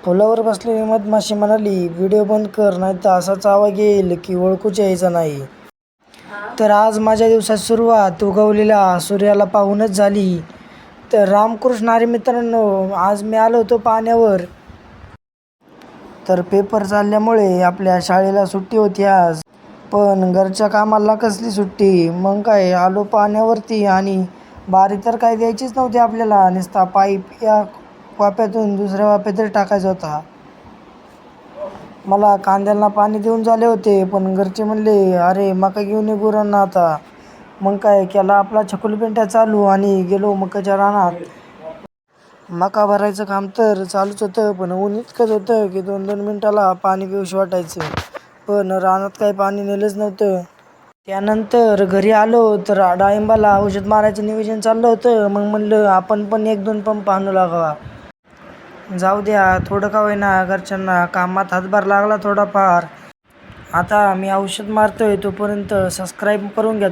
पुलावर बसलेली मधमाशी म्हणाली, व्हिडिओ बंद कर, नाहीतर असाच आवाज येईल की ओळखूच यायचा नाही. तर आज माझ्या दिवसाची सुरुवात उगवलेल्या सूर्याला पाहूनच झाली. तर रामकृष्ण हरी मित्रांनो, आज मी आलो होतो पाण्यावर. तर पेपर चालल्यामुळे आपल्या शाळेला सुट्टी होती आज. पण घरच्या कामाला कसली सुट्टी. मग काय आलो पाण्यावरती आणि बारी तर काय द्यायचीच नव्हती आपल्याला. नुसता पाईप या वाफ्यातून दुसऱ्या वाफ्यात टाकायचा होता. मला कांद्याला पाणी देऊन झाले होते, पण घरचे म्हणले, अरे मका घेऊन ये गुरांना आता. मग काय केला आपला छकुलीपेंटा चालू आणि गेलो मकाच्या रानात. मका भरायचं काम तर चालूच होतं, पण ऊन इतकंच होतं की 2-2 मिनिटाला पाणी पिऊशी वाटायचं. पण रानात काही पाणी नेलंच नव्हतं. त्यानंतर घरी आलो तर डाळिंबाला औषध मारायचं नियोजन चाललं होतं. मग म्हणलं आपण पण 1-2 पंप आणू लागावा. जाऊ द्या, थोडं का होईना घरच्यांना कामात हातभार लागला थोडाफार. आता मी औषध मारतोय, तोपर्यंत सबस्क्राईब करून घ्या.